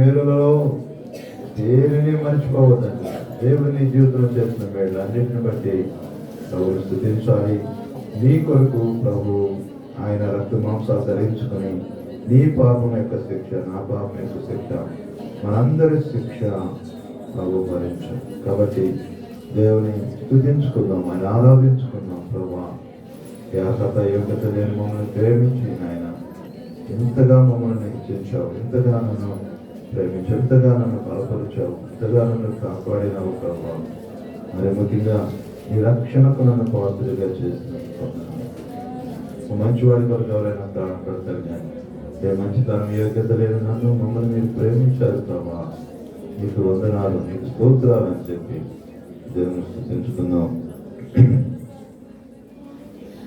మేలులలో దేనిని మర్చిపోవద్దండి. దేవుడు నీ జీవితంలో చేసిన మేలు అన్నింటిని బట్టి ప్రభువును స్తుతించాలి. నీ కొరకు ప్రభు ఆయన రక్త మాంసాలు ధరించుకొని నీ పాపం యొక్క శిక్ష, నా పాపం యొక్క శిక్ష, మనందరి శిక్ష ప్రభు భరించు. కాబట్టి దేవుని స్తుతించుకుందాం, ఆయన ఆరాధించుకుందాం. ప్రభా యాకత యోగ్యత లేని మమ్మల్ని ప్రేమించి ఆయన ఎంతగా మమ్మల్ని హెచ్చించావు, ఎంతగా నన్ను ప్రేమించి, ఎంతగా నన్ను బలపరిచావు, ఎంతగా నన్ను కాపాడినావు ప్రభా. మరి ముఖ్యంగా నీ రక్షణకు నన్ను పాత్రగా చేసినందుకు మంచివాడి కొరకు ఎవరైనా ప్రాణం పెడతారు, కానీ ఏ మంచితనం యోగ్యత లేదు నన్ను మమ్మల్ని మీరు ప్రేమించారు ప్రభా. నీకు వందనాలు, నీకు స్తోత్రాలు అని చెప్పి దేవుని స్తుతించుకుందాం.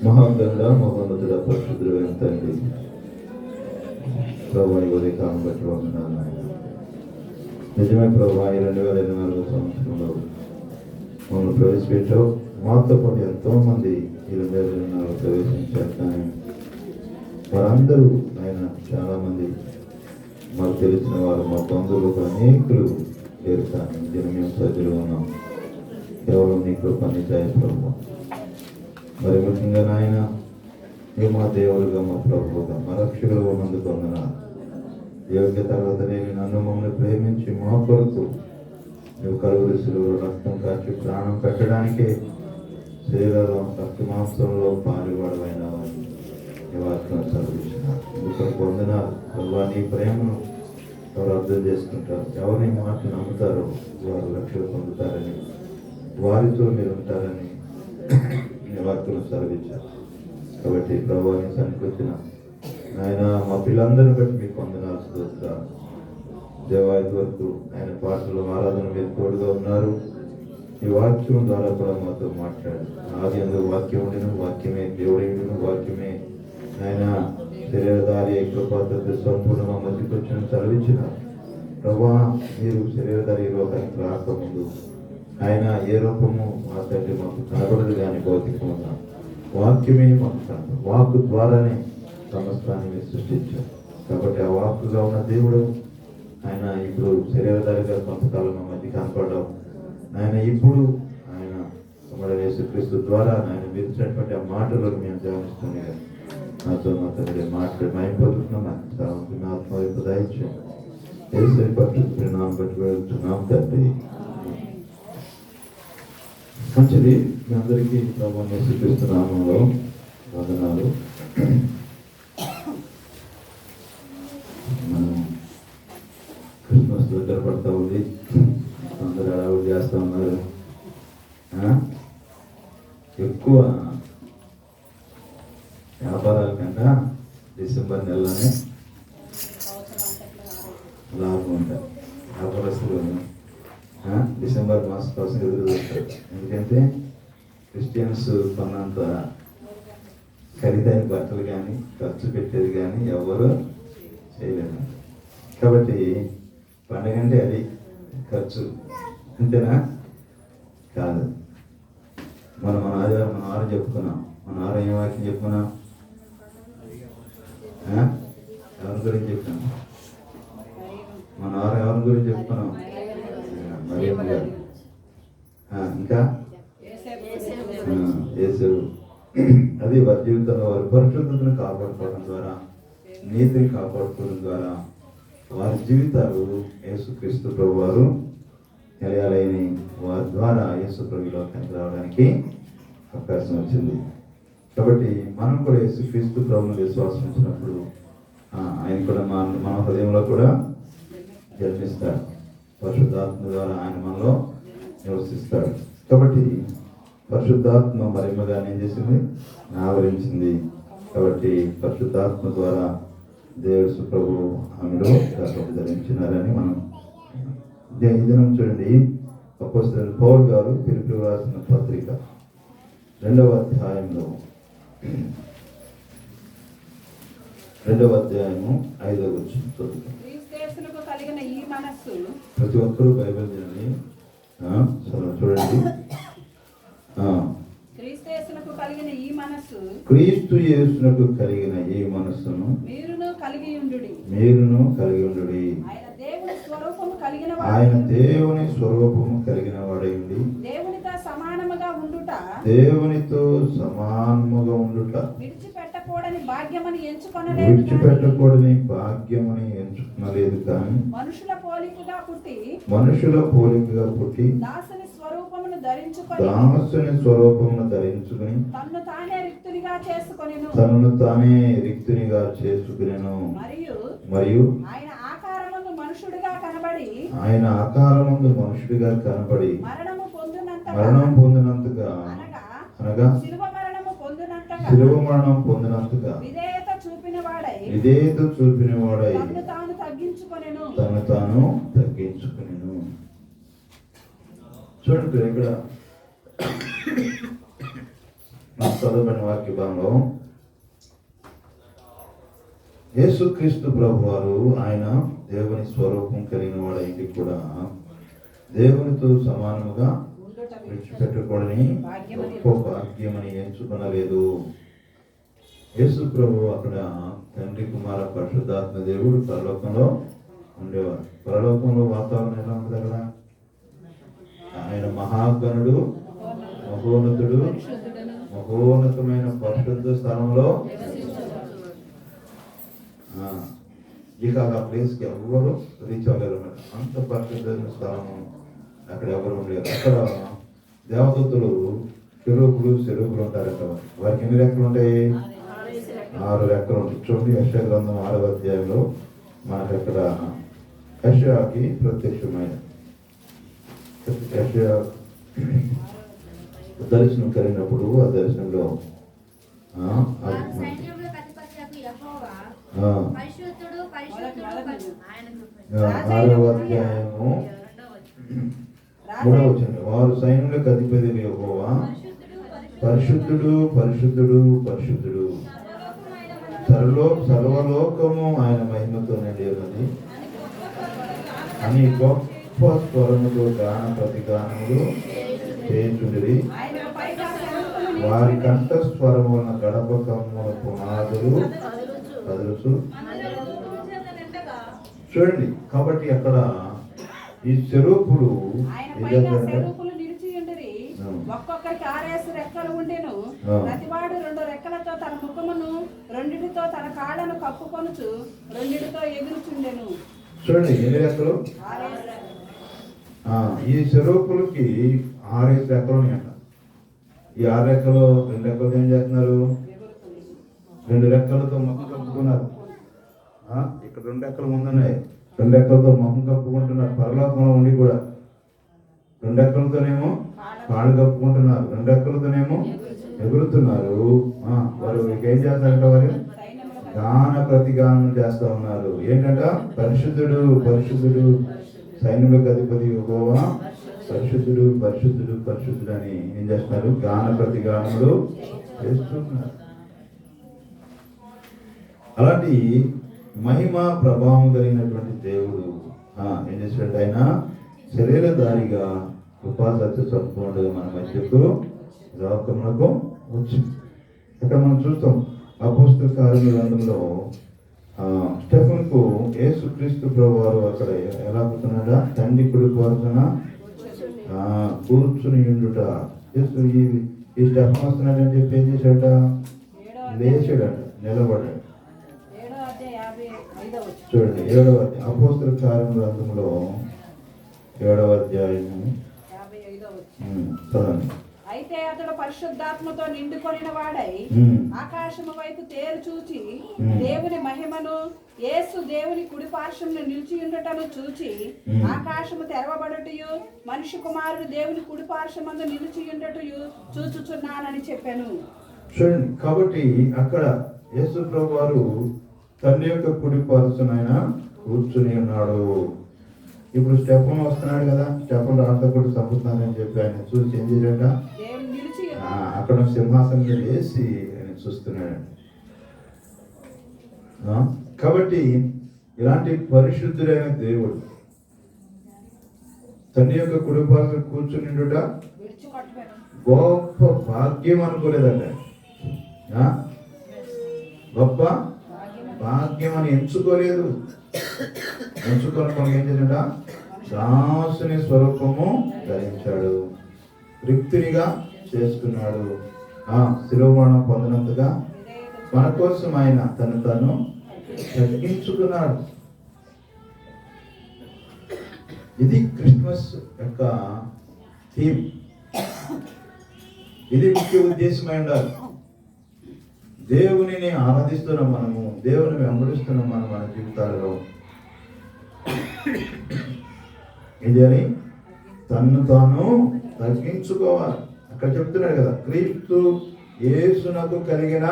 మహాగండ మహోన్నతుడ పరిశుద్ధుడైన తండ్రి ప్రభా, ఈ ఉదయకాలం బట్టి వందనాలు ఆయన. నిజమే ప్రభా, ఈ 2024 సంవత్సరంలో మమ్మల్ని ప్రవేశపెట్టావు. మాతో పాటు ఎంతో మంది ఈ 2024 ప్రవేశించారు, కానీ వారందరూ ఆయన చాలా మంది మాకు తెలిసిన వారు, మా బంధువులు అనేకులు లేరు, కానీ మేము సజ్జలు ఉన్నాం. కేవలం నీ కృపని జయ ప్రభు. మరి ముఖ్యంగా నాయన నీ మా దేవుడుగా, మా ప్రభువుగా, మా రక్షకులుగా ఉన్నందుకు వందనాలు. యోగ్యత తర్వాత నేను నన్ను మమ్మల్ని ప్రేమించి మా కొరకు నువ్వు కలుగురు శిలువలో రక్తం కాచి ప్రాణం పెట్టడానికే శరీరంలో రక్త మాంసంలో పాలుపడమైనావని నీ వాక్యం చదివించిన ఇంకొక వందనాలు ప్రభు. నీ ప్రేమను ఎవరు అర్థం చేసుకుంటారు, ఎవరిని మాట నమ్ముతారో వారు రక్షణ పొందుతారని, వారితో మీరు ఉంటారని నీ వాక్యం చదివించారు. కాబట్టి ప్రభువాన్ని సన్నిధించిన ఆయన మా పిల్లలందరిని బట్టి మీకు వందనాలు స్తోత్రాలు. దేవాది వరకు ఆయన పాటలు ఆరాధన మీరు తోడుగా ఉన్నారు. ఈ వాక్యం ద్వారా కూడా మాతో మాట్లాడు. ఆది అందుకు వాక్యం ఉండిను, వాక్యమే దేవుడేయుడును, వాక్యమే ఆయన శరీరధారి కృపాతో సంపూర్ణ మా మధ్యకి వచ్చిన చదివించిన ప్రభా. మీరు శరీరధారి లోకానికి రాకముందు ఆయన ఏ రూపము మా తండ్రి మాకు కనబడదు, కానీ భౌతికముగా వాక్యమే మాకు కనబడు. వాక్కు ద్వారానే సమస్తాన్ని మీరు సృష్టించారు. కాబట్టి ఆ వాక్కుగా ఉన్న దేవుడు ఆయన ఇప్పుడు శరీరధారిగా కొంతకాలం మా మధ్య కనపడడం, ఆయన ఇప్పుడు ఆయన మన యేసుక్రీస్తు ద్వారా ఆయన విధించినటువంటి ఆ మాటలను మేము ధ్యానిస్తున్నాం. నాతో మా తండ్రి మాట్లాడి మైపోతున్నాం. నా ఆత్మ వైపు దయచేయండి. యేసు పరిశుద్ధ నామమున బట్టి వేడుచున్నాం తండ్రి. మంచిది. మీ అందరికీ ప్రభువైన యేసుక్రీస్తు నామములో వందనాలు. మనం క్రిస్మస్ దగ్గర పడతా ఉంది, అందరూ అడవులు చేస్తూ ఉన్నారు. ఎక్కువ వ్యాపారాల కన్నా డిసెంబర్ నెలలోనే లాభం ఉంటారు. వ్యాపారస్తులు డిసెంబర్ మాసం కోసం ఎదురు చూస్తారు. ఎందుకంటే క్రిస్టియన్స్ కొన్నంత ఖరీదైన బట్టలు కానీ ఖర్చు పెట్టేది కానీ ఎవరు చేయలేదు. కాబట్టి పండగ అంటే అది ఖర్చు, అంతేనా? కాదు. మన ఆరు చెప్పుకున్నాం. మన ఆరు ఏం వాక్యం చెప్పుకున్నాం? ఎవరి గురించి చెప్తాం? మన ఆరు ఎవరి గురించి చెప్పుకున్నాం? మరియమ్మ గారు. ఇంకా యేసు. అది వారి జీవితంలో వారి పరిశుద్ధతను కాపాడుకోవడం ద్వారా, నీతిని కాపాడుకోవడం ద్వారా వారి జీవితాలు యేసుక్రీస్తు ప్రభు వారు తెలియాలని వారి ద్వారా యేసు ప్రభు లోకానికి రావడానికి అవకాశం వచ్చింది. కాబట్టి మనం కూడా యేసుక్రీస్తు ప్రభువును విశ్వాసం ఉంచినప్పుడు ఆయన కూడా మన హృదయంలో కూడా జన్మిస్తాడు. పరిశుద్ధాత్మ ద్వారా ఆయన మనలో నివసిస్తాడు. కాబట్టి పరిశుద్ధాత్మ మరిమ్మగా ఏం చేసింది? ఆవరించింది. కాబట్టి పరిశుద్ధాత్మ ద్వారా దేవుడు ప్రభు ఆమెలో ధరించినారని మనం ఈ దినం చూడండి. అపోస్తలుడైన పౌలు గారు ఫిలిప్పీయులకు రాసిన పత్రిక 2వ అధ్యాయంలో 2వ అధ్యాయము 5వ వచనం చదువుతాం. ప్రతి ఒక్కరూ బైబిల్ తినండి, చూడండి. క్రీస్తు యేసునకు కలిగిన ఈ మనస్సును మీరును కలిగి ఉండుడి. కలిగిన ఆయన దేవుని స్వరూపము కలిగిన వాడైంది దేవునితో సమానముగా ఉండుట దేవునితో సమానముగా ఉండుట విడిచిపెట్టకూడని భాగ్యమని ఎంచుకొనలేదు విడిచిపెట్టకూడని భాగ్యమని ఎంచుకునలేదు కానీ మనుషుల పోలికగా పుట్టి దాసుని స్వరూపమును ధరించుకొని తన్ను తానే రిక్తునిగా చేసుకొనెను మరియు ఆయన ఆకారమందు మనుషుడిగా కనబడి మరణము పొందినంతగా అనగా శిలువ మరణం పొందినంతగా విధేయత చూపిన వాడై తను తాను తగ్గించుకొనెను. చూడండి ఇక్కడ చదవబడిన వాక్య భాగంలో యేసుక్రీస్తు ప్రభు వారు ఆయన దేవుని స్వరూపం కలిగిన వాడైంది కూడా దేవునితో సమానముగా విడిచిపెట్టకూడని గొప్ప భాగ్యమని ఎంచుకొనలేదు. యేసు ప్రభు అక్కడ తండ్రి కుమార పరిశుద్ధాత్మ దేవుడు పరలోకంలో ఉండేవారు. పరలోకంలో వాతావరణం ఎలా ఉంది అక్కడ? ఆయన మహాగణుడు, మహోన్నతమైన పరిశుద్ధ స్థానంలో ఇక ఆ ప్లేస్కి ఎవరు రీచ్ అవ్వలేరు అన్నమాట. అంత పరిశుద్ధమైన స్థానం అక్కడ ఎవరు ఉండలేరు. అక్కడ దేవదూతలు చెరువులు ఉంటారు. అక్కడ వారికి ఎన్ని రెక్కలు ఉంటాయి? 6 రెక్కలు ఉంటాయి. చూడండి యెషయా గ్రంథం 6వ అధ్యాయంలో మనకు అక్కడ యెషయాకి ప్రత్యక్షమైన యెషయా దర్శనం కలిగినప్పుడు ఆ దర్శనంలో 6వ అధ్యాయము 3వ వచనం, వారు సైన్యులకు అధిపతి యెహోవా పరిశుద్ధుడు పరిశుద్ధుడు పరిశుద్ధుడు, సర్వలోకము ఆయన మహిమతో నిండి ఉన్నది అని గొప్ప స్వరముతో గాన ప్రతిగానములు చేయుచుండిరి. వారి కంఠ స్వరము వలన గడప కమ్ముల పునాదులు కదులుచు. చూడండి, కాబట్టి అక్కడ ఈ చెరుపులు ఒక్కొక్కరికి 6 రెక్కలు ఉండెను. ప్రతివాడు 2 రెక్కలతో తన ముఖమును, 2తో తన కాళ్ళను కప్పుకొనుచు 2తో ఎగురుచుండెను. చూడండి ఎన్ని రెక్కలు? ఈ చెరుపులకి 6 రెక్కలు ఉన్నాయంట. ఈ 6 రెక్కలు 2 రెక్కలతో ఏం చేస్తున్నారు? 2 రెక్కలతో ముఖం కప్పుకున్నారు. ఇక్కడ 2 రెక్కలు ముందున్నాయి. 2 రెక్కలతో ముఖం కప్పుకుంటున్నారు. పరలోకంలో ఉండి కూడా 2 రెక్కలతోనేమో కాళ్ళు కప్పుకుంటున్నారు, 2 రెక్కలతోనేమో ఎగురుతున్నారు. వారు ఏం చేస్తారంట? వారు గాన ప్రతిగానం చేస్తా ఉన్నారు. ఏంటంట? పరిశుద్ధుడు పరిశుద్ధుడు సైన్యులకు అధిపతి యెహోవా పరిశుద్ధుడు పరిశుద్ధుడు పరిశుద్ధుడు అని ఏం చేస్తున్నారు? గాన ప్రతిగానములు చేస్తున్నారు. అలాంటి మహిమ ప్రభావం కలిగినటువంటి దేవుడు ఏం చేసినట్టు ఆయన శరీరధారిగా కృపా సత్య సంపూర్ణుడుగా మన మధ్యకు లోకములకు వచ్చింది. ఇక్కడ మనం చూస్తాం అపోస్తల కార్యాల గ్రంథంలో స్టెఫెనుకు యేసుక్రీస్తు ప్రభు వారు అక్కడ ఎలా కూర్చున్నాడా? తండ్రి కుడి వరుసన కూర్చుని ఉండుట. ఈ స్టెఫెన్ వస్తున్నాడని చెప్పి ఏం చేశాడ? లేచాడట, నిలబడ్డాడు. చూడండి 7వ అపోస్తల కార్యాల గ్రంథంలో 7వ అధ్యాయము చదవండి. అయితే అతడు పరిశుద్ధాత్మతో నిండుకొనిన వాడై ఆకాశము వైపు తేరు చూచి దేవుని మహిమను, యేసు దేవుని కుడి పార్శ్వమున నిలిచి ఉండటను చూచి ఆకాశము తెరవబడుటయు మనిషి కుమారుడు దేవుని కుడి పార్శ్వమందు నిలిచి ఉండటయు చూచుచున్నానని చెప్పాను. చూడండి, కాబట్టి అక్కడ యేసు ప్రభు వారు తండ్రి యొక్క కుడి పార్శ్వన ఆయన కూర్చుని ఉన్నాడు. ఇప్పుడు స్టెఫెన్ వస్తున్నాడు కదా, స్టెఫెన్ రాళ్ళతో కూడా చంపుతున్నానని చెప్పి ఆయన చూసి ఏం చేశాడ? అక్కడ సింహాసనం వేసి ఆయన చూస్తున్నాడు. కాబట్టి ఇలాంటి పరిశుద్ధుడైన దేవుడు తండ్రి యొక్క కుడి పార్శ్వన కూర్చుని గొప్ప భాగ్యం అనుకోలేదంట. గొప్ప భాగ్యం అని ఎంచుకోలేదు. ఎంచుకొని మనకి ఏం చేశాడ? దాసుని స్వరూపము ధరించాడు, రిక్తునిగా చేసుకున్నాడు. శిలువ మరణం పొందినంతగా మన కోసం ఆయన తను తగ్గించుకున్నాడు. ఇది క్రిస్మస్ యొక్క థీమ్. ఇది ముఖ్య ఉద్దేశమై ఉండాలి. దేవునిని ఆరాధిస్తున్నాం మనము, దేవుని వెంబడిస్తున్నాం మనం మన జీవితాలలో. ఇది అని తన్ను తాను తగ్గించుకోవాలి. అక్కడ చెప్తున్నాడు కదా, క్రీస్తు యేసునకు కలిగిన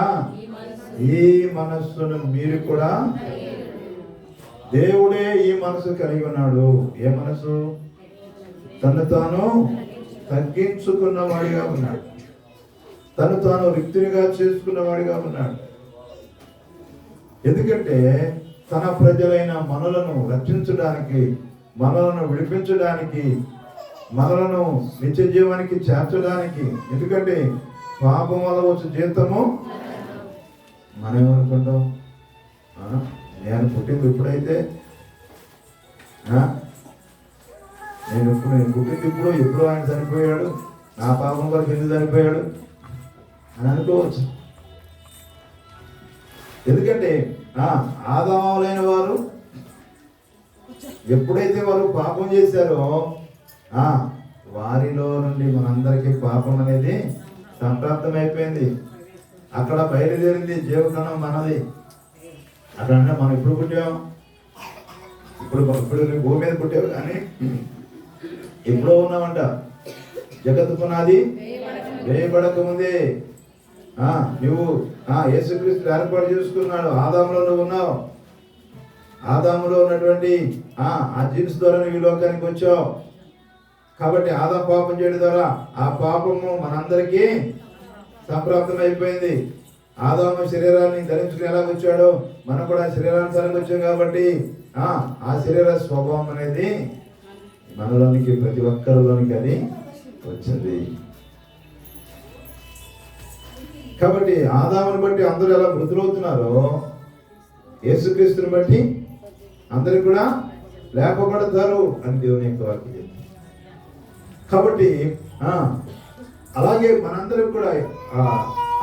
ఈ మనస్సును మీరు కూడా, దేవుడే ఈ మనసు కలిగి ఉన్నాడు. ఏ మనసు? తను తాను తగ్గించుకున్నవాడిగా ఉన్నాడు, తను తాను రిక్తునిగా చేసుకున్నవాడిగా ఉన్నాడు. ఎందుకంటే తన ప్రజలైన మనలను రక్షించడానికి, మనలను విడిపించడానికి, మనలను నిత్య జీవానికి చేర్చడానికి. ఎందుకంటే పాపం వల్ల వచ్చే జీతము, మనం ఏమనుకుంటాం, నేను పుట్టింది ఇప్పుడైతే, నేను పుట్టింది ఎప్పుడు ఆయన చనిపోయాడు, నా పాపం వరకు ఎందుకు చనిపోయాడు అని అనుకోవచ్చు. ఎందుకంటే ఆదాములైన వారు ఎప్పుడైతే వారు పాపం చేశారో వారిలో నుండి మనందరికీ పాపం అనేది సంప్రాప్తమైపోయింది. అక్కడ బయలుదేరింది జీవకణం మనది. అక్కడ అంటే మనం ఇప్పుడు పుట్టాం, ఇప్పుడు భూమి మీద పుట్టావు, కానీ ఎప్పుడో ఉన్నామంట. జగత్తు పునాది వేయబడక ముందే నువ్వు యేసుక్రీస్తు ఏర్పాటు చేసుకున్నాడు. ఆదాములో నువ్వు ఉన్నావు. ఆదాములో ఉన్నటువంటి ఆ జీన్స్ ద్వారా నువ్వు ఈ లోకానికి వచ్చావు. కాబట్టి ఆదాము పాపం చేయడం ద్వారా ఆ పాపము మనందరికీ సంప్రాప్తం అయిపోయింది. ఆదాము శరీరాన్ని ధరించుకుని ఎలా వచ్చాడో మనం కూడా శరీరానుసారంగా వచ్చాం. కాబట్టి ఆ శరీర స్వభావం అనేది మనలోనికి, ప్రతి ఒక్కరిలోనికి అది వచ్చింది. కాబట్టి ఆదాముని బట్టి అందరూ ఎలా మృతులవుతున్నారో, యేసుక్రీస్తుని బట్టి అందరూ కూడా లేపబడతారు అని దేవుని యొక్క వాక్యం. కాబట్టి అలాగే మనందరం కూడా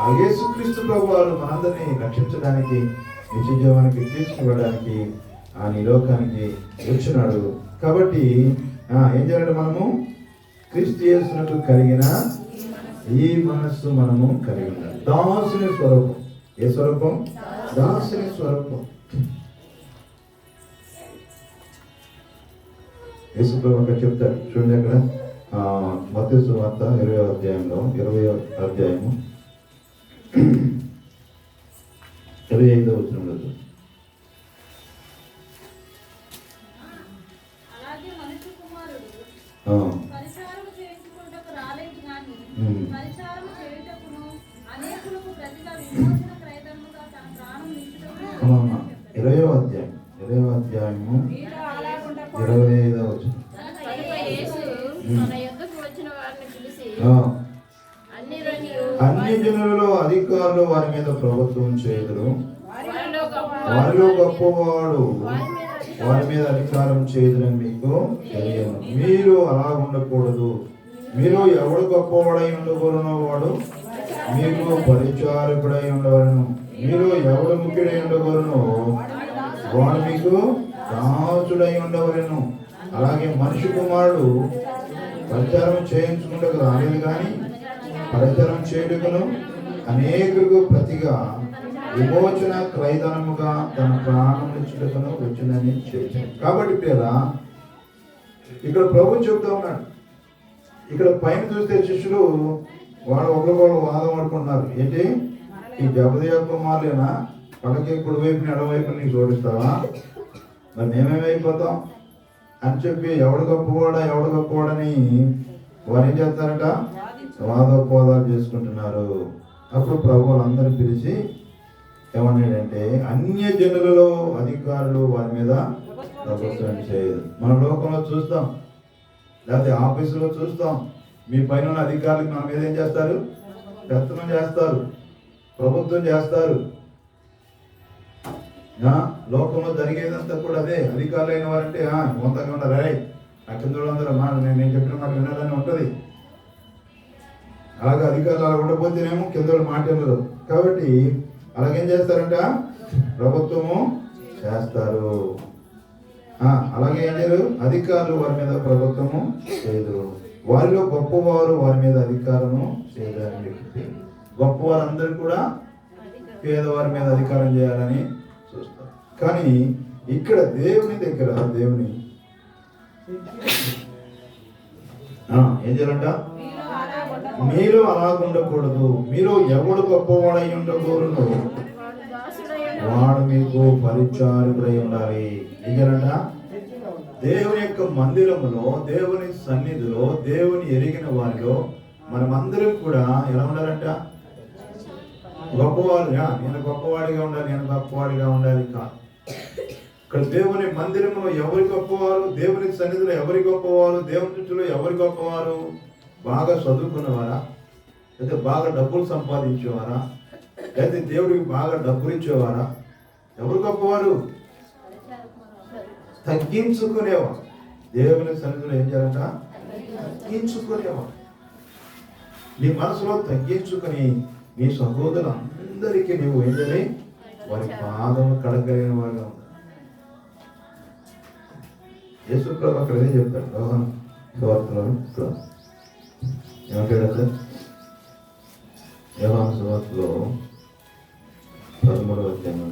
ఆ యేసుక్రీస్తు ప్రభువారు మనందరినీ రక్షించడానికి, నిత్య జీవానికి తీసుకువడానికి ఆ నిలోకానికి వచ్చినాడు. కాబట్టి ఏం చేయాలంటే మనము క్రీస్తు యేసునకు కలిగిన ఈ మనస్సు మనము కలిగి ఉండాలి. దాసుని స్వరూపం. ఏ స్వరూపం? దాసుని స్వరూపం. యేసు ప్రభు అక్కడ చెప్తాడు చూడండి, అక్కడ మత్తయి సువార్త 20వ అధ్యాయంలో 20వ అధ్యాయము 25వ వచనంలో అన్ని జనులలో అధికారులు వారి మీద ప్రభుత్వం చేయుదురు, వారిలో గొప్పవాడు వారి మీద అధికారం చేయుదురని మీకు తెలియదు. మీరు అలా ఉండకూడదు. మీరు ఎవడు గొప్పవాడై ఉండకూడనో వాడు మీకు పరిచారకుడై ఉండవలను. మీరు ఎవడు ముఖ్యుడై ఉండకూడనో వాడు మీకు దాసుడై ఉండవలను. అలాగే మనిషి కుమారుడు పరిచారం చేయించుకుంటూ రాలేదు, కానీ పరిచారం చేయుటకును అనేకులకు ప్రతిగా విమోచన క్రయధనముగా తన ప్రాణం ఇచ్చుటకును వచ్చిందని చేశాడు. కాబట్టి పేరా ఇక్కడ ప్రభు చెబుతూ ఉన్నాడు. ఇక్కడ పైన చూస్తే శిష్యులు వాళ్ళు ఒకరికొకరు వాదం ఆడుకుంటున్నారు. ఏంటి, ఈ జబదయి కుమారులేనా పక్కకి కుడివైపుని ఎడవైపు నీకు జోడిస్తావా, మరి మేమేమైపోతాం అని చెప్పి ఎవడు గొప్పవాడని వారు ఏం చేస్తారట, వాదోపవాదాలు చేసుకుంటున్నారు. అప్పుడు ప్రభు వాళ్ళందరూ పిలిచి ఏమన్నాడంటే, అన్య జనులలో అధికారులు వారి మీద ప్రభుత్వం చేయదు. మన లోకంలో చూస్తాం, లేకపోతే ఆఫీసులో చూస్తాం, మీ పైన ఉన్న అధికారులకు మన మీద ఏం చేస్తారు, పెత్తనం చేస్తారు, ప్రభుత్వం చేస్తారు. లోకంలో జరిగేదంతా కూడా అదే. అధికారులు అయిన వారంటే వంతగా ఉండరు, కింద వాళ్ళందరూ నేను చెప్పిన మాట వినాలని ఉంటుంది. అలాగే అధికారులు అలా ఉండకపోతేనేమో కింద వాళ్ళు మాట వినరు. కాబట్టి అలాగేం చేస్తారంట, ప్రభుత్వము చేస్తారు. అలాగే ఏం చేయరు, అధికారులు వారి మీద ప్రభుత్వము చేయదు. వారిలో గొప్పవారు వారి మీద అధికారము చేయదని చెప్పి, గొప్పవారందరూ కూడా పేదవారి మీద అధికారం చేయాలని చూస్తారు. కానీ ఇక్కడ దేవుని దగ్గర దేవుని ఏం చేయాలంట, మీరు అలా ఉండకూడదు. మీరు ఎవడు గొప్పవాడై ఉండకూడదు, వాడు మీకు పరిచారకుడై ఉండాలి. ఏం చేయాలంట, దేవుని యొక్క మందిరములో, దేవుని సన్నిధిలో, దేవుని ఎరిగిన వారిలో మనమందరం కూడా ఎలా ఉండాలంట, గొప్పవాళ్ళు. నేను గొప్పవాడిగా ఉండాలి, నేను గొప్పవాడిగా ఉండాలి కాదు. ఇక్కడ దేవుని మందిరంలో ఎవరి గొప్పవారు, దేవుని సన్నిధిలో ఎవరి గొప్పవారు, దేవుని చుట్టూలో ఎవరి గొప్పవారు, బాగా చదువుకున్నవారా, లేదా బాగా డబ్బులు సంపాదించేవారా, లేదా దేవుడికి బాగా డబ్బులు ఇచ్చేవారా, ఎవరు గొప్పవారు? తగ్గించుకునేవారు. దేవుని సన్నిధిలో ఏం చేయాలంట, తగ్గించుకునేవారు. నీ మనసులో తగ్గించుకుని నీ సహోదరులందరికీ నువ్వు ఏం చేయాలి, వారి పాదము కడగలిగిన వారుగా ఉండాలి. యేసు ప్రభు అక్కడ ఏం చెప్తాడు, యోహాను సువార్తలో ఏమంటాడు సార్, యోహాను సువార్తలో 13వ అధ్యాయం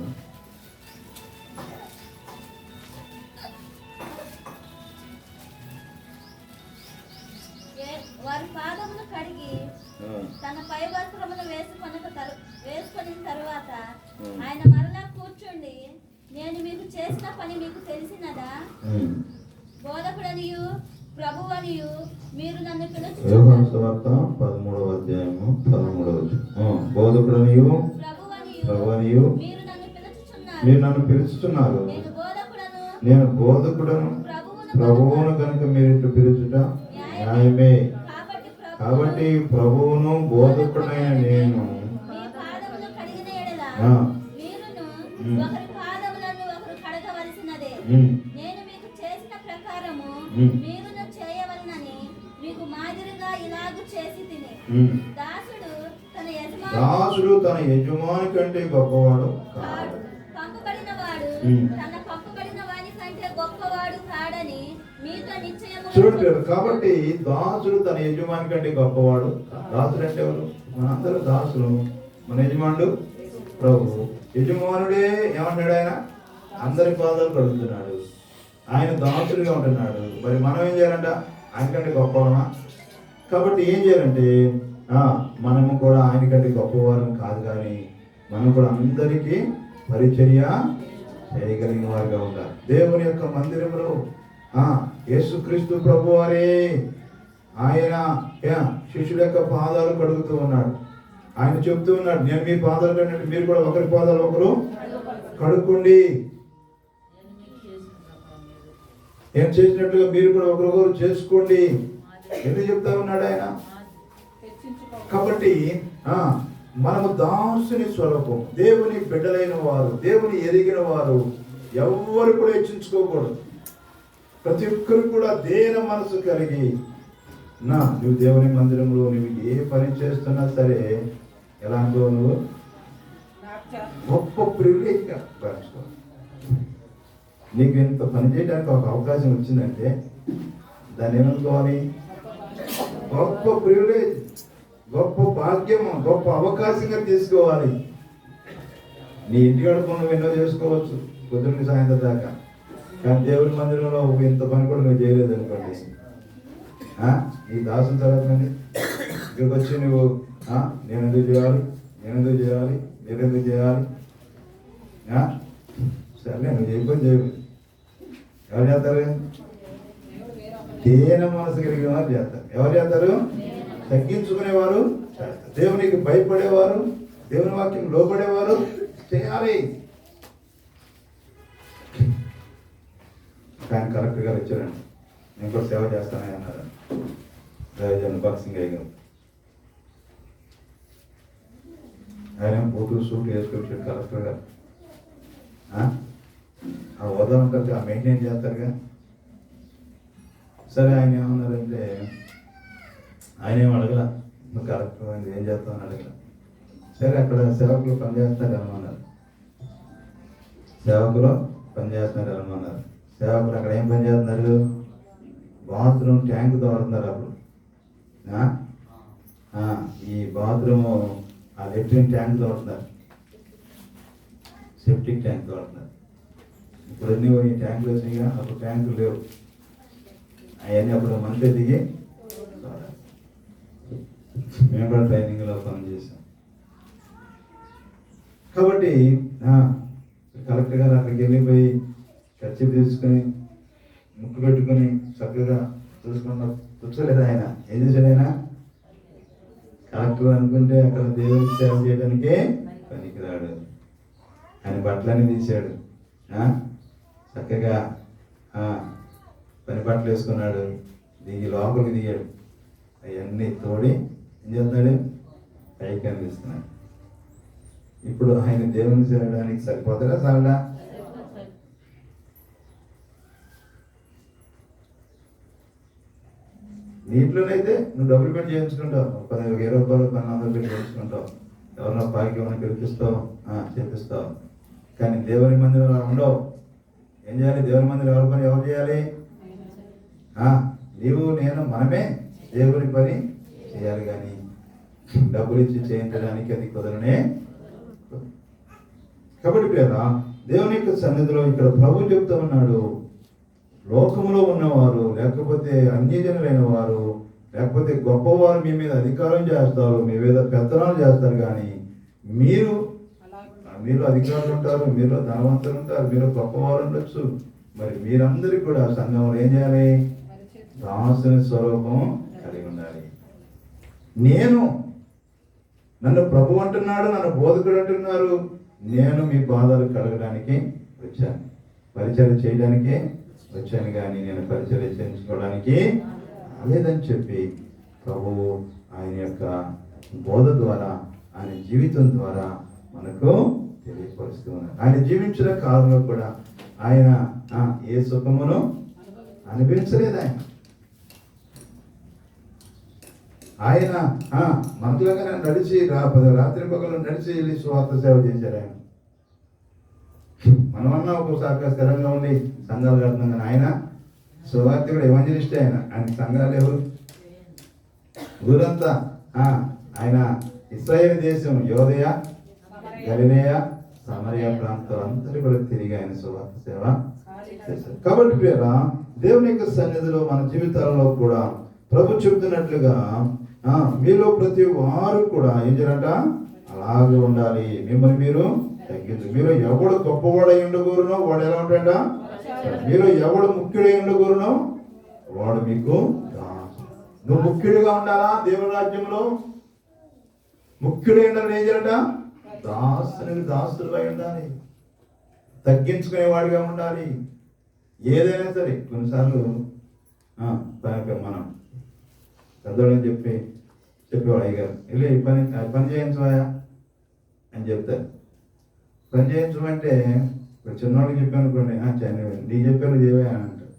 వారి పాదములు కడిగి తన పై వస్త్రమును వేసుకొని తరువాత ఆయన మరలా కూర్చుండి, నేను మీకు చేసిన పని మీకు తెలిసినదా? బోధకుడనియు ప్రభువనియు మీరు నన్ను యోహాను సువార్త 13వ అధ్యాయము 13వ బోధకుడనియు ప్రభువనియు మీరు నన్ను పిలుచుచున్నారు. నేను బోధకుడను ప్రభువును కనుక మీరు ఇట్లు పిలుచుట న్యాయమే. కాబట్టి ప్రభువును బోధకుడైన నేను నేను మీకు చేసిన ప్రకారము మీరును చేయవలనని మీకు మాదిరిగా ఇలాగు చేసి తిని. దాసుడు తన యజమాని కంటే గొప్పవాడు కాడు, పంపబడిన వాడు తన పంపబడిన వాని కంటే గొప్పవాడు కాడని మీతో నిశ్చయము. చూడండి, కాబట్టి దాసుడు తన యజమాని కంటే గొప్పవాడు. దాసుడు అంటే ఎవరు? మనందరూ దాసులు. మన యజమానుడు ప్రభు. యజమానుడే ఏమన్నాడు, ఆయన అందరి పాదాలు కడుగుతున్నాడు, ఆయన దాసుడిగా ఉంటున్నాడు. మరి మనం ఏం చేయాలంట, ఆయన కంటే గొప్పవాడమా? కాబట్టి ఏం చేయాలంటే మనము కూడా ఆయన కంటే గొప్పవారం కాదు, కానీ మనం కూడా అందరికీ పరిచర్య చేయగలిగిన వారిగా ఉండాలి. దేవుని యొక్క మందిరంలో యేసుక్రీస్తు ప్రభు వారే ఆయన శిష్యుల యొక్క పాదాలు కడుగుతూ ఉన్నాడు. ఆయన చెప్తూ ఉన్నాడు, నేను మీ పాదాలు కడిగినట్టు మీరు కూడా ఒకరి పాదాలు ఒకరు కడుక్కోండి. నేను చేసినట్లుగా మీరు కూడా ఒకరొకరు చేసుకోండి ఎందుకు చెప్తా ఉన్నాడు ఆయన. కాబట్టి మనము దాసుని స్వరూపం, దేవుని బిడ్డలైన వారు, దేవుని ఎరిగిన వారు ఎవరు కూడా హెచ్చించుకోకూడదు. ప్రతి ఒక్కరు కూడా దేన మనసు కలిగి నువ్వు దేవుని మందిరంలో నువ్వు ఏ పని చేస్తున్నా సరే ఎలా అనుకో, నువ్వు గొప్ప ప్రివిలేజ్గా భావించుకో. నీకు ఇంత పని చేయడానికి ఒక అవకాశం వచ్చిందంటే దాన్ని ఏమనుకోవాలి, గొప్ప ప్రివిలేజ్, గొప్ప భాగ్యము, గొప్ప అవకాశంగా తీసుకోవాలి. నీ ఇంటి గడప నువ్వు ఎన్నో చేసుకోవచ్చు పొద్దున్న సాయంత్రం దాకా, కానీ దేవుని మందిరంలో ఇంత పని కూడా నువ్వు చేయలేదు అనుకోండి, ఈ దాసుల తర్వాత ఇక్కడికి వచ్చి నువ్వు నేను ఎందుకు చేయాలి, మీరు ఎందుకు చేయాలి, సరే నువ్వు చేయకపోతే చేయదు. ఎవరు చేస్తారు? దేన మనసు కలిగిన వారు చేస్తారు. ఎవరు చేస్తారు? తగ్గించుకునేవారు చేస్తారు. దేవునికి భయపడేవారు, దేవుని వాక్యం లోపడేవారు చేయాలి. ఆయన కరెక్ట్గా వచ్చారండి, నేను కూడా సేవ చేస్తానని అన్నారు. బాక్సింగ్ అయ్యారు, ఆయన బూట్లు సూట్ వేసుకొచ్చాడు కరెక్ట్గా. ఆ హోదా ఉంటుంది, ఆ మెయింటైన్ చేస్తారుగా. సరే ఆయన ఏమన్నారంటే ఆయన ఏం అడగల, నువ్వు కరెక్ట్ ఏం చేస్తామని అడగల. సరే అక్కడ సేవకులు పనిచేస్తున్నారు ఏమన్నారు, సేవకులు పనిచేస్తున్నారు ఏమన్నారు. సేవకులు అక్కడ ఏం పని చేస్తున్నారు, బాత్రూమ్ ట్యాంక్ తోడుతున్నారు. అప్పుడు ఈ బాత్రూమ్ ఆ లెట్రిన్ ట్యాంక్ తోడుతున్నారు, సెప్టిక్ ట్యాంక్ తోడుతున్నారు. ఇప్పుడు అన్నీ ఈ ట్యాంకులు వచ్చినాయిగా, అప్పుడు ట్యాంకులు లేవు. అవన్నీ అప్పుడు మంత్రి దిగి మేము కూడా ట్రైనింగ్లో పనిచేసాం. కాబట్టి కలెక్టర్ గారు అక్కడికి వెళ్ళిపోయి ఖర్చు తీసుకుని ముక్కు పెట్టుకుని చక్కగా చూసుకున్న కూర్చోలేదు ఆయన. ఏం చేశాడు ఆయన, కలెక్టర్ అనుకుంటే అక్కడ దేవుడికి సేవ చేయడానికే పనికిరాడు. ఆయన బట్టలన్నీ తీశాడు, చక్కగా పని బట్టలు వేసుకున్నాడు, దిగి లోపలికి దిగాడు. అవన్నీ తోడి ఏం చేస్తున్నాడు, పైకి అందిస్తున్నాడు. ఇప్పుడు ఆయన దేవుని చేయడానికి సరిపోతాడా చాలడా? నీటిలోనైతే నువ్వు డబ్బులు పెట్టి చేయించుకుంటావు, 10,000 రూపాయలు 1200 పెట్టి చేయించుకుంటావు, ఎవరన్నా పాకి ఏమైనా పిలిపిస్తావు, చేపిస్తావు. కానీ దేవుని మందిరం ఉండవు. ఏం చేయాలి, దేవుని మందిరం ఎవరి పని ఎవరు చేయాలి? నీవు నేను మనమే దేవుని పని చేయాలి. కానీ డబ్బులు ఇచ్చి చేయించడానికి అది కుదరనే. కాబట్టి పేరా దేవుని యొక్క సన్నిధిలో ఇక్కడ ప్రభు చెప్తూ ఉన్నాడు, లోకములో ఉన్నవారు లేకపోతే అన్యజనులైన వారు లేకపోతే గొప్పవారు మీ మీద అధికారం చేస్తారు, మీ మీద పెత్తనాలు చేస్తారు. కానీ మీరు అధికారులు ఉంటారు, మీరు ధనవంతులు ఉంటారు, మీరు గొప్పవారు ఉండొచ్చు. మరి మీరందరికీ కూడా సంఘంలో ఏం చేయాలి, దాసుని స్వరూపం కలిగి ఉండాలి. నన్ను ప్రభు అంటున్నాడు, నన్ను బోధకుడు అంటున్నారు, నేను మీ బాధలు కడగడానికి వచ్చాను, పరిచర్య చేయడానికి వచ్చాను, కానీ నేను పరిచర్య చేయించుకోవడానికి లేదని చెప్పి ప్రభువు ఆయన యొక్క బోధ ద్వారా ఆయన జీవితం ద్వారా మనకు తెలియపరుస్తూ ఉన్నారు. ఆయన జీవించిన కాలంలో కూడా ఆయన ఏ సుఖమును అనిపించలేదు. ఆయన మనకులాగానే నడిచి రాత్రి పగలు నడిచి వెళ్ళి సువార్త సేవ చేశారు. ఆయన మనమన్నా ఒక్కోసారి స్థిరంగా ఉండి సంఘాలు కడుతున్నాం, కానీ ఆయన సువార్తికుడు ఎవాంజలిస్ట్. ఆయన సంఘాలు ఎవరు, ఊరంతా ఆయన ఇశ్రాయేలు దేశం యోదయ గలిలయ సమరయ ప్రాంతాలు అందరూ కూడా తిరిగి ఆయన సువార్త సేవ చేశారు. కాబట్టి పేరా దేవుని యొక్క సన్నిధిలో మన జీవితాలలో కూడా ప్రభు చెబుతున్నట్లుగా మీలో ప్రతి వారు కూడా ఏం చేయాలంట, అలాగే ఉండాలి. మిమ్మల్ని మీరు తగ్గించు. మీరు ఎవడు గొప్పవాడై ఉండకూరునో వాడు ఎలా ఉంటాడ, మీరు ఎవడు ముఖ్యుడై ఉండకూరునో వాడు మీకు నువ్వు ముఖ్యుడిగా ఉండాలా. దేవుని రాజ్యంలో ముఖ్యుడై ఉండాలి. ఏం చేయాలంట, దాసులుగా ఉండాలి, తగ్గించుకునేవాడిగా ఉండాలి. ఏదైనా సరే కొన్నిసార్లు మనం పెద్దవాళ్ళని చెప్పేవాడు, అయ్యగారు వెళ్ళి పని చేయించవా అని చెప్తారు. పని చేయించమంటే ఇప్పుడు చిన్నవాడికి చెప్పాను అనుకోండి, నీకు చెప్పాను చేయవా అని అంటారు.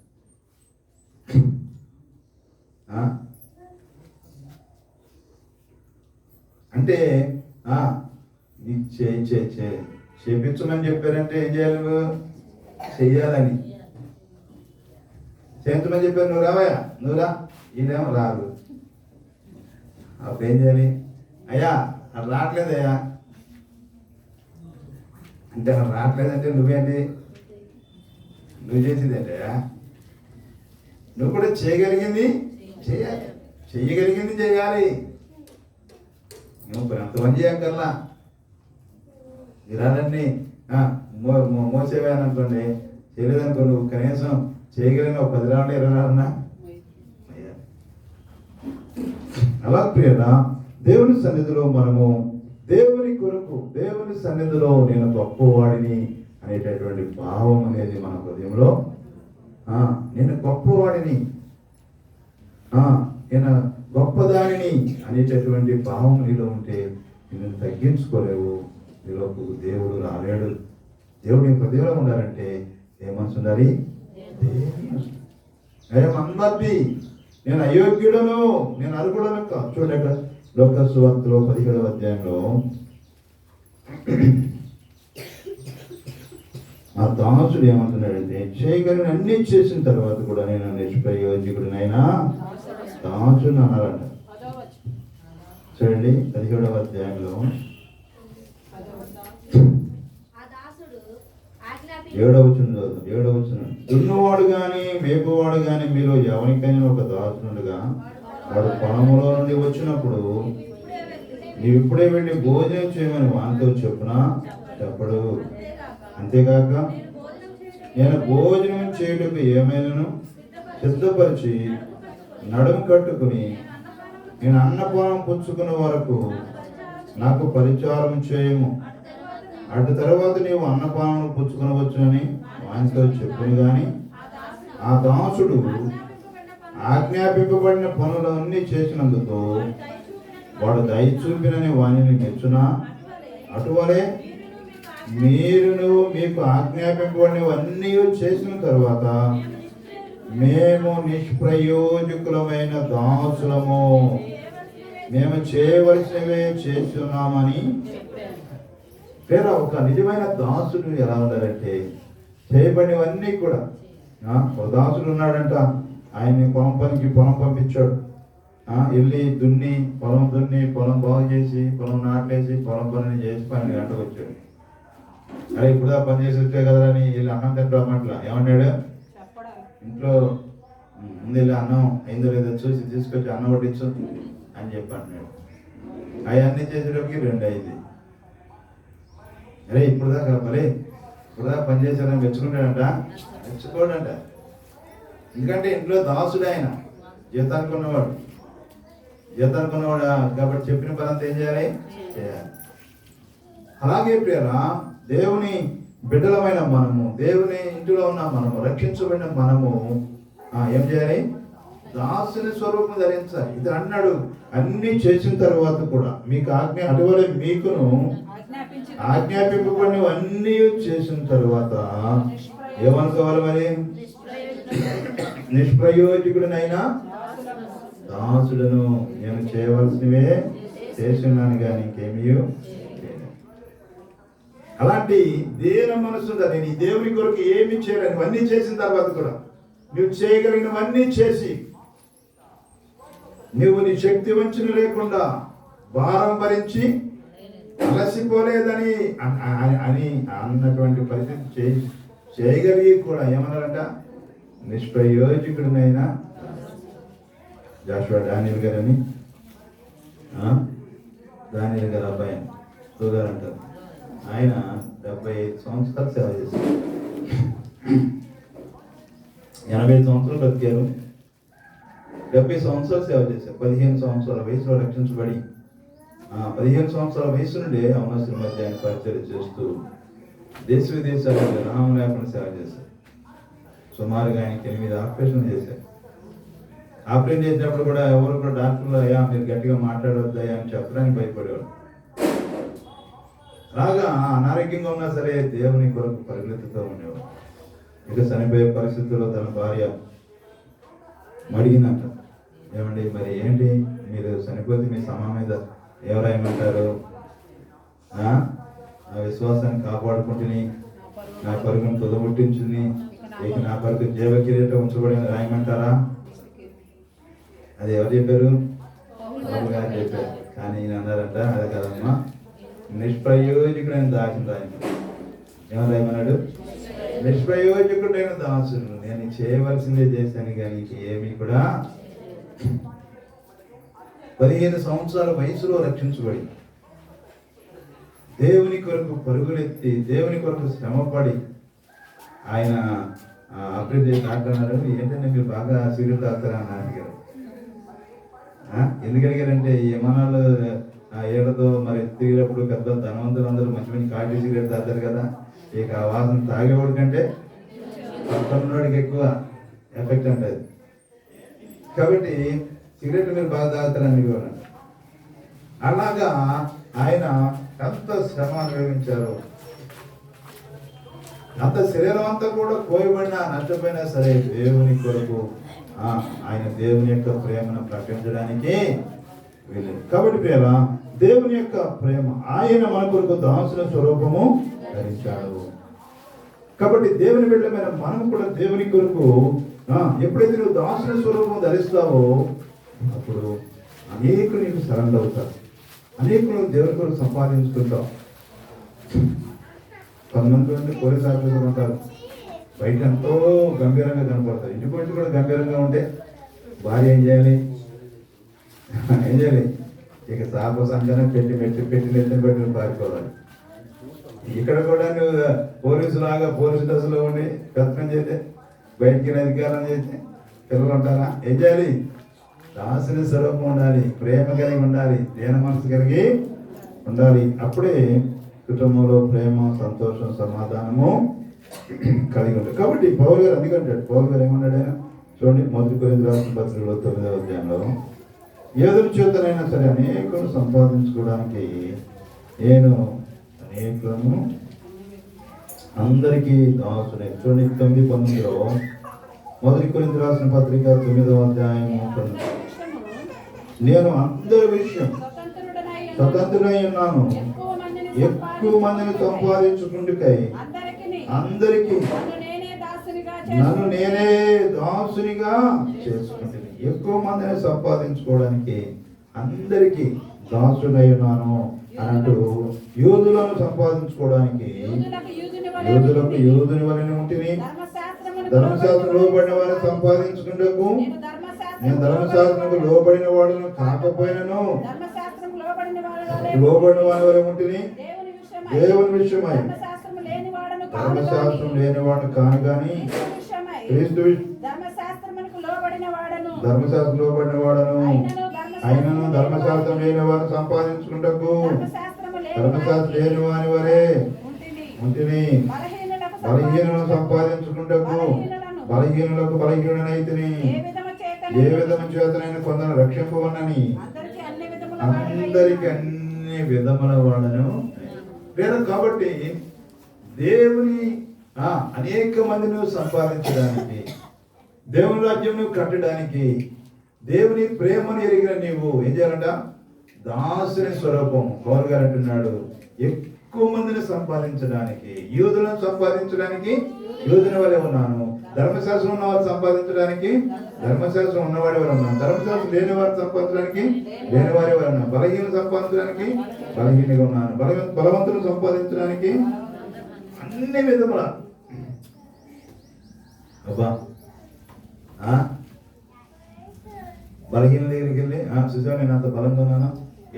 అంటే నీకు చేయించమని చెప్పారంటే ఏం చేయాలి, నువ్వు చెయ్యాలని. చేయించమని చెప్పారు, నువ్వు రావా, నువ్వురా, ఈయనేమో రాదు. అప్పుడు ఏం చేయాలి, అయ్యా అది రావట్లేదయ్యా అంటే, అది రావట్లేదంటే నువ్వేంటి, నువ్వు చేసేది ఏంటయ్యా, నువ్వు కూడా చేయగలిగింది చేయాలి, చెయ్యగలిగింది చేయాలి. నువ్వు ఎంత పని చేయగలరా, ఇరాలన్నీ మోసేవాను అనుకోండి, చేయలేదనుకో, నువ్వు కనీసం చేయగలిగిన 10 రాళ్ళు 20 రాళ్ళన్నా. అలా ప్రియరా దేవుని సన్నిధిలో మనము దేవుని కొరకు దేవుని సన్నిధిలో నేను గొప్పవాడిని అనేటటువంటి భావం అనేది మన హృదయంలో, నేను గొప్పవాడిని, నేను గొప్పదానిని అనేటటువంటి భావం నీలో ఉంటే నేను తగ్గించుకోలేవు. నీలోకి దేవుడు రాలేడు. దేవుడి హృదయంలో ఉండాలంటే ఏ మనసు ఉండాలి, అందరిది నేను అయోగ్యుడను, నేను అర్హుడను కాదు. చూడండి అక్కడ లోకాసు వార్తలో 17వ అధ్యాయంలో ఆ దాసుడు ఏమంటున్నాడంటే, చేయగలిగిన అన్ని చేసిన తర్వాత కూడా నేను నిష్ప్రయోజకుడినైనా దాసుడు అన్నారంట. చూడండి 17వ అధ్యాయంలో 7వ వచనం, దున్నువాడు గాని మేపువాడు గాని మీరు ఎవరికైనా ఒక దాసునుడుగా వాడు పొలములో నుండి వచ్చినప్పుడు నీవు ఇప్పుడే వెళ్ళి భోజనం చేయమని వానితో చెప్పునా చెప్పడు. అంతేకాక నేను భోజనం చేయుటకు ఏమైనాను సిద్ధపరిచి నడుము కట్టుకుని నేను అన్నపానం పుచ్చుకున్న వరకు నాకు పరిచారం చేయము, అటు తర్వాత నీవు అన్నపానం పుచ్చుకొనవచ్చునని వానితో చెప్పును. గాని ఆ దాసుడు ఆజ్ఞాపింపబడిన పనులన్నీ చేసినందుకు వాడు దయ చూపినని వానిని మెచ్చునా, అటువలే మీరును మీకు ఆజ్ఞాపింపబడినవన్నీ చేసిన తర్వాత మేము నిష్ప్రయోజకులమైన దాసులము, మేము చేయవలసినవే చేస్తున్నామని. లేదా ఒక నిజమైన దాసుడు ఎలా ఉండాలంటే చేయబడినవన్నీ కూడా, ఒక దాసుడు ఉన్నాడంట, ఆయన్ని పొలం పనికి పొలం పంపించాడు, వెళ్ళి పొలం బాగు చేసి పొలం నాట్లేసి పొలం పని చేసి 12 గంటలకు వచ్చాడు. అరే ఇప్పుడు పని చేసి వచ్చే కదా అని వెళ్ళి అన్నం తింటామట్లా ఏమన్నాడు, ఇంట్లో ముందు వెళ్ళి అన్నం అయిందో లేదో చూసి తీసుకొచ్చి అన్నం వడ్డించు అని చెప్పి అంటున్నాడు. అవన్నీ చేసేటప్పటికి 2 అయింది. అరే ఇప్పుడు దాకా పని చేశారని మెచ్చుకుంటాడంట, మెచ్చుకోడంట. ఎందుకంటే ఇంట్లో దాసుడు ఆయన, జీతానికి ఉన్నవాడు కాబట్టి చెప్పిన పని అంతా ఏం చేయాలి. అలాగే ప్రియరా, దేవుని బిడ్డలమైన మనము, దేవుని ఇంటిలో ఉన్న మనము, రక్షించబడిన మనము ఏం చేయాలి, దాసుని స్వరూపం ధరించాలి. ఇది అన్నాడు, అన్ని చేసిన తర్వాత కూడా మీకు అటువలే మీకును ఆజ్ఞాపింపబడినవన్నీ చేసిన తర్వాత ఏమనుకోవాలి మరి, నిష్ప్రయోజకుడినైనా దాసుడను, నేను చేయవలసినవే చేస్తున్నాను కానీ ఇంకేమీ. అలాంటి దేని మనసు నేను ఈ దేవుని కొరకు ఏమి చేయలేను, ఇవన్నీ చేసిన తర్వాత కూడా నువ్వు చేయగలిగినవన్నీ చేసి నువ్వు నీ శక్తి వంచన లేకుండా భారం భరించి అలసిపోలేదని అని అన్నటువంటి పరిస్థితి చేయగలిగి కూడా ఏమన్నారంట, నిష్ప్రయోజకుడినైనా. జాషువా డానియల్ గారని, డానియల్ గారు అబ్బాయి గారు అంటారు, ఆయన 75 సంవత్సరాలు సేవ చేశారు. 80 సంవత్సరాలు బతికారు. 70 సంవత్సరాలు సేవ చేశారు. 15 సంవత్సరాల వయసులో రక్షించబడి 15 సంవత్సరాల వయసు నుండి అవనాశం మధ్య ఆయన పరిచయం చేస్తూ దేశ విదేశాలలో నామం లేకుండా సేవ చేశారు. సుమారుగా ఆయనకి 8 ఆపరేషన్లు చేశారు. ఆపరేషన్ చేసినప్పుడు కూడా ఎవరు కూడా డాక్టర్లు అయ్యా మీరు గట్టిగా మాట్లాడవద్దయ్యా అని చెప్పడానికి భయపడేవాడు. అలాగా అనారోగ్యంగా ఉన్నా సరే దేవుని కొరకు పరిగెత్తుతూ ఉండేవాడు. ఇక చనిపోయే పరిస్థితుల్లో తన భార్య అడిగిందంట, ఏమండి మరి ఏంటి మీరు చనిపోతే మీ సమా మీద ఎవరేమంటారు, నా విశ్వాసాన్ని కాపాడుకుంటుని నా పరుగును తొలగొట్టించుని ఇక నా పరుగు జీవ కిరీటం ఉంచబడిన రాయమంటారా. అది ఎవరు చెప్పారు, పౌలు గారు చెప్పారు. కానీ ఈయన అన్నారంట, అదే కదమ్మా, నిష్ప్రయోజకుడైన దాసుడు రాయమని. ఏమని రాయమన్నాడు, నిష్ప్రయోజకుడైన దాసుడు, నేను చేయవలసిందే చేశాను కానీ ఏమీ కూడా. 15 సంవత్సరాల వయసులో రక్షించబడి దేవుని కొరకు పరుగులెత్తి దేవుని కొరకు శ్రమపడి ఆయన ఆపరేట్ చేసి డాక్టర్ ఏంటంటే మీరు బాగా సిగరెట్ తాగుతారా అని అడిగారు. ఎందుకు అడిగారంటే ఈ యమనాలు ఏళ్లతో మరి తిరిగినప్పుడు పెద్ద ధనవంతులు అందరూ మంచి మంచి కాఫీ సిగరెట్ తాగుతారు కదా, ఇక ఆ వాసన తాగేవాడు కంటే పక్కనోడికి ఎక్కువ ఎఫెక్ట్ ఉంటుంది. కాబట్టి సిగరెట్ మీరు బాగా తాగుతారని కూడా అలాగా ఆయన ఎంత శ్రమ అనుభవించారు. అంత శరీరం అంతా కూడా కోయబడినా నష్టపోయినా సరే దేవుని కొరకు ఆయన దేవుని యొక్క ప్రేమను ప్రకటించడానికి వీలేదు. కాబట్టి ప్రేమ దేవుని యొక్క ప్రేమ, ఆయన మన కొరకు దాసుల స్వరూపము ధరించాడు. కాబట్టి దేవుని బిడ్డలమైన మనం కూడా దేవుని కొరకు ఎప్పుడైతే నువ్వు దాసుల స్వరూపం ధరిస్తావో అప్పుడు అనేకులు నీకు సరెండర్ అవుతారు, అనేకులు దేవుని కొరకు సంపాదించుకుంటావు. కొంతమంది పోలీస్ ఆఫీసర్లు ఉంటారు, బయట ఎంతో గంభీరంగా కనపడతారు, ఇంటి గురించి కూడా గంభీరంగా ఉంటే భార్య ఏం చేయాలి? ఏం చేయాలి? ఇక సాప సంఖ్యను పెట్టి పారిపోవాలి. ఇక్కడ కూడా నువ్వు పోలీసు దశలో ఉండి కథనం చేస్తే బయటికి అధికారం చేస్తే పిల్లలు ఉంటారా? ఏం చేయాలి? దాసుని స్వరూపం ఉండాలి, ప్రేమ కలిగి ఉండాలి, దీన మనసు కలిగి ఉండాలి. అప్పుడే కుటుంబంలో ప్రేమ, సంతోషం, సమాధానము కలిగి ఉంటుంది. కాబట్టి పౌలు గారు అందుకంటాడు, పౌలు గారు ఏమన్నాడు? ఆయన చూడండి, 1 కొరింథీయుల రాసిన పత్రికలో 9వ అధ్యాయంలో, ఏదుని చేతనైనా సరే అనేకులను సంపాదించుకోవడానికి నేను అనేకులను అందరికీ దాసునే. చూడండి 9:19లో 1 కొరింథీయుల రాసిన పత్రిక 9వ అధ్యాయం, నేను అందరి విషయం స్వతంత్రుడై ఉన్నాను, ఎక్కువ మందిని సంపాదించుకుంటుకై అందరికీ నన్ను నేనే దాసునిగా చేసుకుంటుంది. ఎక్కువ మందిని సంపాదించుకోవడానికి అందరికీ దాసుడై ఉన్నాను అని అంటూ, యూదులను సంపాదించుకోవడానికి యూదులకు యూదుని వలన ఉంటుంది, ధర్మశాస్త్రం లోబడిన వారిని సంపాదించుకుంటూ నేను ధర్మశాస్త్రకు లోబడిన వాడును కాకపోయినను లోబడిన వారి వలన ఉంటుంది దేవుని విషయమై. ధర్మశాస్త్రం లేనివాడు కాను కానీ క్రీస్తు ధర్మశాస్త్రం లోబడిన వాడను అయినను ధర్మశాస్త్రం లేని వారు సంపాదించుకుంటకు ధర్మశాస్త్రం లేని వారి వరే ఉంటుంది. బలహీనులను సంపాదించుకుంటకు బలహీనులకు బలహీనుడనైతిని, ఏ విధము చేతనైనా కొందరు రక్షింపవనని అందరికి అన్ని విధముల వాడను లేదు. కాబట్టి దేవుని అనేక మందిని సంపాదించడానికి, దేవుని రాజ్యం కట్టడానికి, దేవుని ప్రేమను ఎరిగిన నీవు ఏం చేయాలంట? దాసుని స్వరూపం. పౌలు గారు అంటున్నాడు, ఎక్కువ మందిని సంపాదించడానికి, యూదులను సంపాదించడానికి యూదుని వలె ఉన్నాను, ధర్మశాస్త్రం ఉన్న వారు సంపాదించడానికి ధర్మశాస్త్రం ఉన్నవాడి వారు ఉన్నాను, ధర్మశాస్త్రం లేని వారు సంపాదించడానికి లేని వారి వారు ఉన్నాను, బలహీనను సంపాదించడానికి బలహీనగా ఉన్నాను, బలవంతులను సంపాదించడానికి అన్ని విధముల. అబ్బా బలహీన దగ్గరికి వెళ్ళి చూసా నేను అంత బలంగా ఉన్నాను,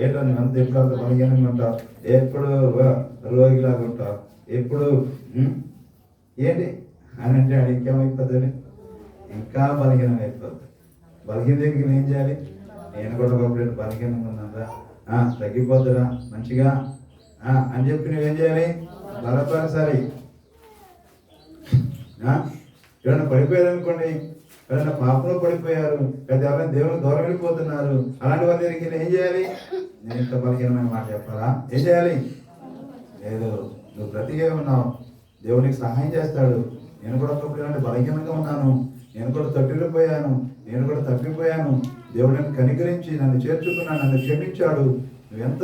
ఏంటో నేను అంత ఎప్పుడు అంత బలహీనంగా ఉంటావు, ఎప్పుడు రోగిలాగా ఉంటావు, ఎప్పుడు ఏంటి అని అంటే అది ఇంకేమైపోతుంది? ఇంకా బలహీనంగా అయిపోతుంది. బలహీన దగ్గరికి ఏం చేయాలి? నేను కూడా ఒకప్పుడు బలహీనంగా ఉన్నారా, తగ్గిపోతురా మంచిగా అని చెప్పి నువ్వేం చేయాలి? బలపరచాలి. ఎవరైనా పడిపోయారు అనుకోండి, ఎవరైనా పాపంలో పడిపోయారు, పెద్ద ఎవరైనా దేవుని దూరం వెళ్ళిపోతున్నారు, అలాంటి వాళ్ళ దగ్గరికి ఏం చేయాలి? నేను ఇంత బలహీనమైన మాట చెప్పాలా? ఏం చేయాలి? లేదు, నువ్వు బ్రతికే ఉన్నావు, దేవునికి సహాయం చేస్తాడు. నేను కూడా ఒకప్పుడు ఇలాంటి బలహీనంగా ఉన్నాను, నేను కూడా తప్పిపోయాను, నేను కూడా తప్పిపోయాను, దేవుడిని కనికరించి నన్ను చేర్చుకున్నా, నన్ను క్షమించాడు. నువ్వెంత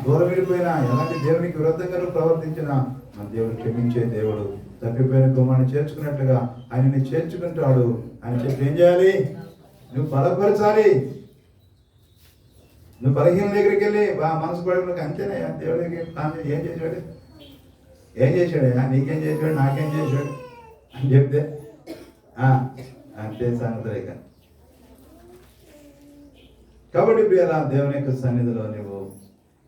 దూరం వెళ్ళిపోయినా, ఎలాంటి దేవునికి విరుద్ధంగా నువ్వు ప్రవర్తించినా మన దేవుడు క్షమించే దేవుడు. తప్పిపోయిన కుమారుని చేర్చుకున్నట్లుగా ఆయనని చేర్చుకుంటాడు అని చెప్పి ఏం చేయాలి? నువ్వు బలపరచాలి. నువ్వు బలహీన దగ్గరికి వెళ్ళి మనసు పడిన అంతేనే, దేవుడికి ఏం చేశాడు? ఏం చేశాడు? నీకేం చేశాడు? నాకేం చేశాడు అని చెప్తే అంతే సంగతులే. కాబట్టి ప్రియరా, దేవుని యొక్క సన్నిధిలో నువ్వు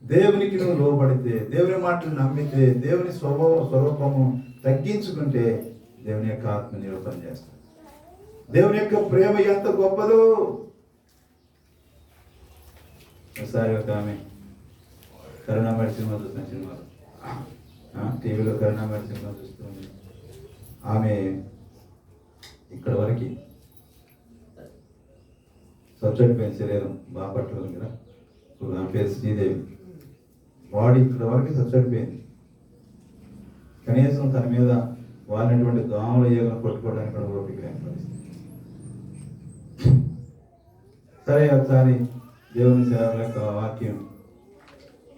దేవునికి నువ్వు లోబడితే, దేవుని మాటలు నమ్మితే, దేవుని స్వరూపము తగ్గించుకుంటే దేవుని యొక్క ఆత్మ నిరూపణ చేస్తాడు. దేవుని యొక్క ప్రేమ ఎంత గొప్పదో. ఒకసారి ఒక ఆమె కరుణామణి సినిమా చూస్తున్న సినిమాలో టీవీలో కరుణామణి సినిమా చూస్తుంది. ఆమె ఇక్కడ వరకు సబ్జెక్ట్ శరీరం బాపట్ల దగ్గర, ఆమె పేరు శ్రీదేవి. బాడీ ఇక్కడ వరకు సబ్జెక్ట్ కనీసం తన మీద వాడినటువంటి దోమల ఏగలను కొట్టుకోవడానికి కూడా ఓపిక లేని పరిస్థితి. సరే ఒకసారి దేవుని సేవల యొక్క వాక్యం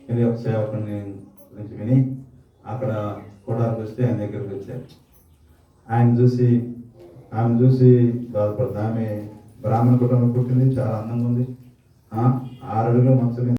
విని ఒక సేవకుని గురించి విని అక్కడ కూడానికి వస్తే ఆయన దగ్గరికి వచ్చారు. ఆమె చూసి బాధపడుతుంది. ఆమె బ్రాహ్మణ కుటుంబం పుట్టింది, చాలా అందంగా ఉంది, 6 అడుగుల మంచం మీద